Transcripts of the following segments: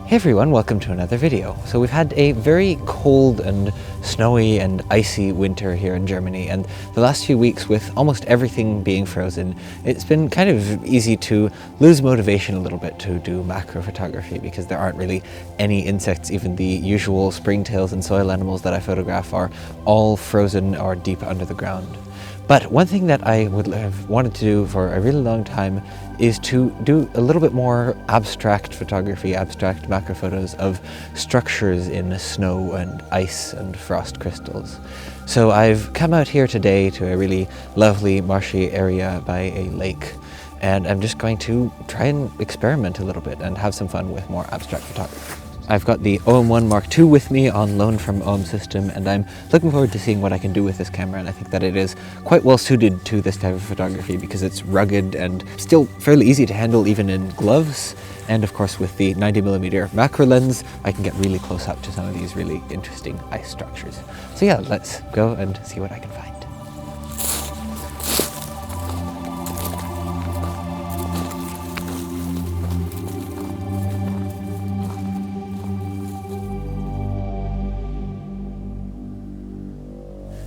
Hey everyone, welcome to another video. So we've had a very cold and snowy and icy winter here in Germany, and the last few weeks with almost everything being frozen, it's been kind of easy to lose motivation a little bit to do macro photography because there aren't really any insects. Even the usual springtails and soil animals that I photograph are all frozen or deep under the ground. But one thing that I would have wanted to do for a really long time is to do a little bit more abstract photography, abstract macro photos of structures in snow and ice and frost crystals. So I've come out here today to a really lovely marshy area by a lake, and I'm just going to try and experiment a little bit and have some fun with more abstract photography. I've got the OM1 Mark II with me on loan from OM System, and I'm looking forward to seeing what I can do with this camera, and I think that it is quite well suited to this type of photography because it's rugged and still fairly easy to handle even in gloves. And of course with the 90mm macro lens, I can get really close up to some of these really interesting ice structures. So yeah, let's go and see what I can find.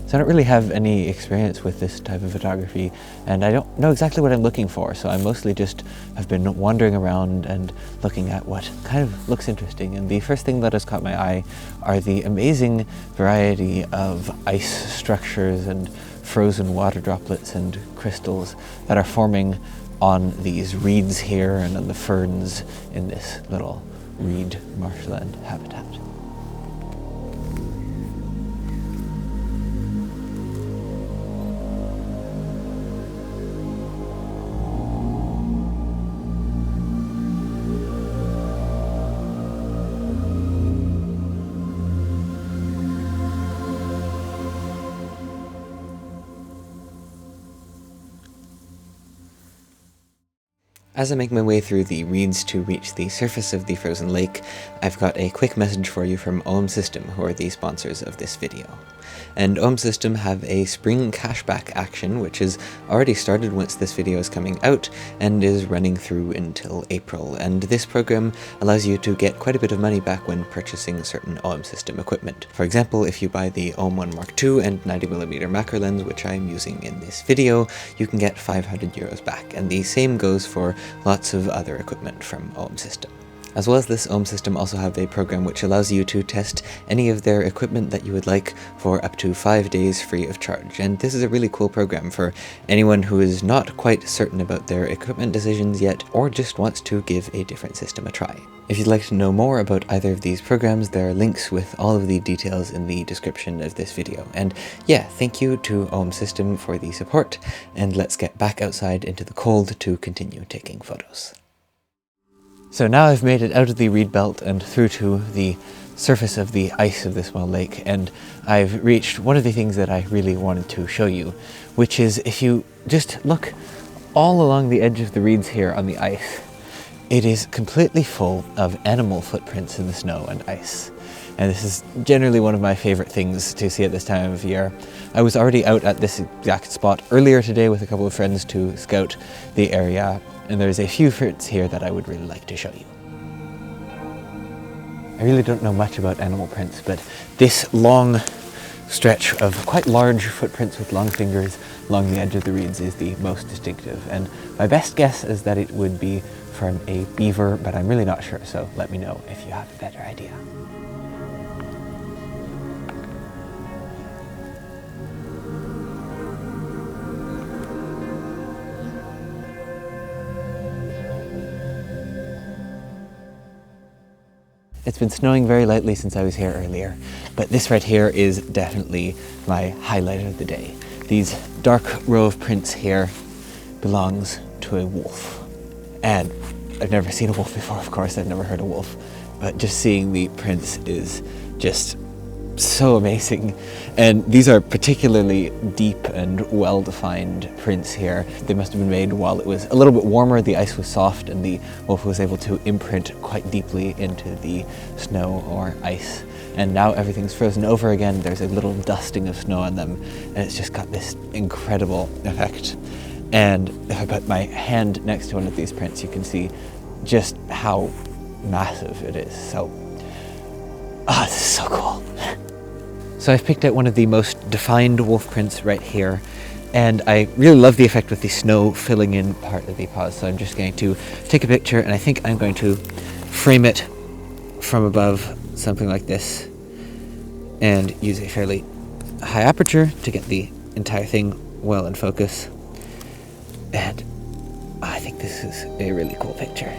So I don't really have any experience with this type of photography, and I don't know exactly what I'm looking for, so I mostly just have been wandering around and looking at what kind of looks interesting. And the first thing that has caught my eye are the amazing variety of ice structures and frozen water droplets and crystals that are forming on these reeds here and on the ferns in this little reed marshland habitat. As I make my way through the reeds to reach the surface of the frozen lake, I've got a quick message for you from OM System, who are the sponsors of this video. And OM System have a spring cashback action, which has already started once this video is coming out and is running through until April. And this program allows you to get quite a bit of money back when purchasing certain OM System equipment. For example, if you buy the OM1 Mark II and 90mm macro lens, which I'm using in this video, you can get 500 euros back. And the same goes for lots of other equipment from OM System. As well as this, OM System also have a program which allows you to test any of their equipment that you would like for up to 5 days free of charge. And this is a really cool program for anyone who is not quite certain about their equipment decisions yet, or just wants to give a different system a try. If you'd like to know more about either of these programs, there are links with all of the details in the description of this video. And yeah, thank you to OM System for the support, and let's get back outside into the cold to continue taking photos. So now I've made it out of the reed belt and through to the surface of the ice of this small lake, and I've reached one of the things that I really wanted to show you, which is if you just look all along the edge of the reeds here on the ice, it is completely full of animal footprints in the snow and ice. And this is generally one of my favorite things to see at this time of year. I was already out at this exact spot earlier today with a couple of friends to scout the area, and there's a few prints here that I would really like to show you. I really don't know much about animal prints, but this long stretch of quite large footprints with long fingers along the edge of the reeds is the most distinctive, and my best guess is that it would be from a beaver, but I'm really not sure, so let me know if you have a better idea. It's been snowing very lightly since I was here earlier, but this right here is definitely my highlight of the day. These dark row of prints here belongs to a wolf. And I've never seen a wolf before, of course, I've never heard a wolf, but just seeing the prints is just so amazing. And these are particularly deep and well-defined prints here. They must have been made while it was a little bit warmer, the ice was soft, and the wolf was able to imprint quite deeply into the snow or ice. And now everything's frozen over again, there's a little dusting of snow on them, and it's just got this incredible effect. And if I put my hand next to one of these prints, you can see just how massive it is. So, this is so cool. So I've picked out one of the most defined wolf prints right here, and I really love the effect with the snow filling in part of the paws. So I'm just going to take a picture, and I think I'm going to frame it from above, something like this, and use a fairly high aperture to get the entire thing well in focus. And I think this is a really cool picture.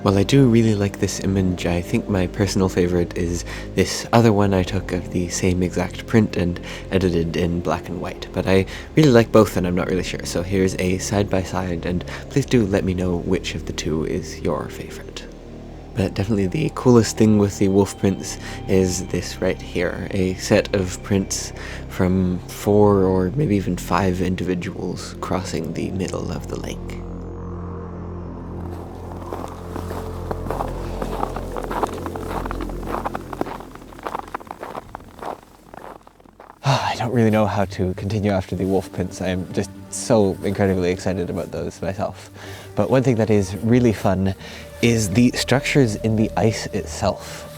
While I do really like this image, I think my personal favorite is this other one I took of the same exact print and edited in black and white. But I really like both, and I'm not really sure. So here's a side-by-side, and please do let me know which of the two is your favorite. But definitely the coolest thing with the wolf prints is this right here, a set of prints from 4 or maybe even 5 individuals crossing the middle of the lake. I don't really know how to continue after the wolf prints. I'm just so incredibly excited about those myself. But one thing that is really fun is the structures in the ice itself.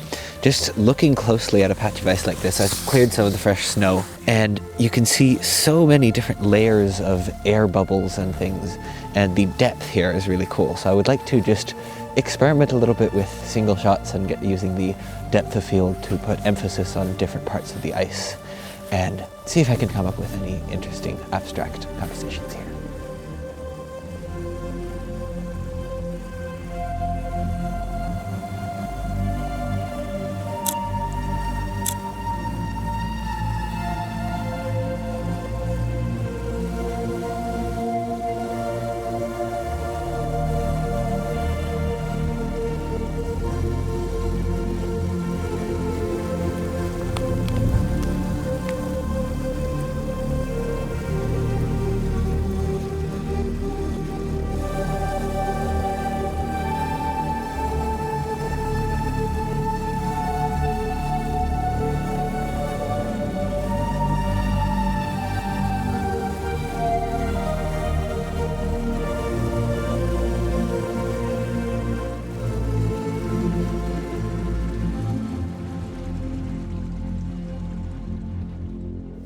Just looking closely at a patch of ice like this, I've cleared some of the fresh snow, and you can see so many different layers of air bubbles and things, and the depth here is really cool. So I would like to just experiment a little bit with single shots and get using the depth of field to put emphasis on different parts of the ice, and see if I can come up with any interesting abstract compositions here.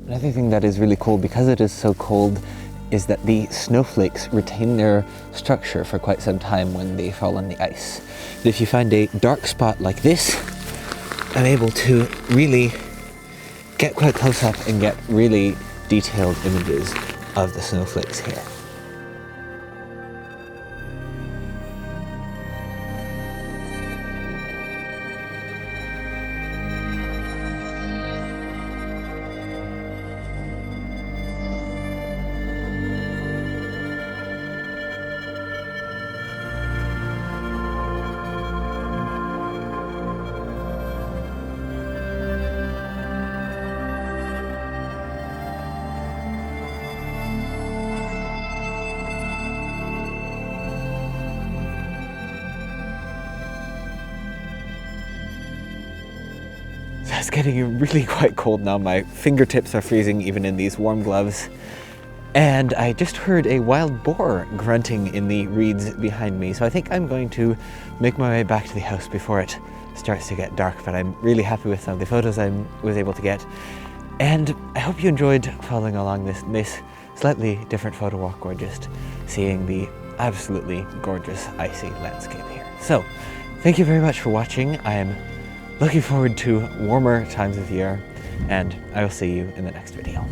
Another thing that is really cool, because it is so cold, is that the snowflakes retain their structure for quite some time when they fall on the ice. And if you find a dark spot like this, I'm able to really get quite close up and get really detailed images of the snowflakes here. It's getting really quite cold now. My fingertips are freezing even in these warm gloves. And I just heard a wild boar grunting in the reeds behind me. So I think I'm going to make my way back to the house before it starts to get dark. But I'm really happy with some of the photos I was able to get. And I hope you enjoyed following along this slightly different photo walk, or just seeing the absolutely gorgeous icy landscape here. So thank you very much for watching. I am looking forward to warmer times of year, and I will see you in the next video.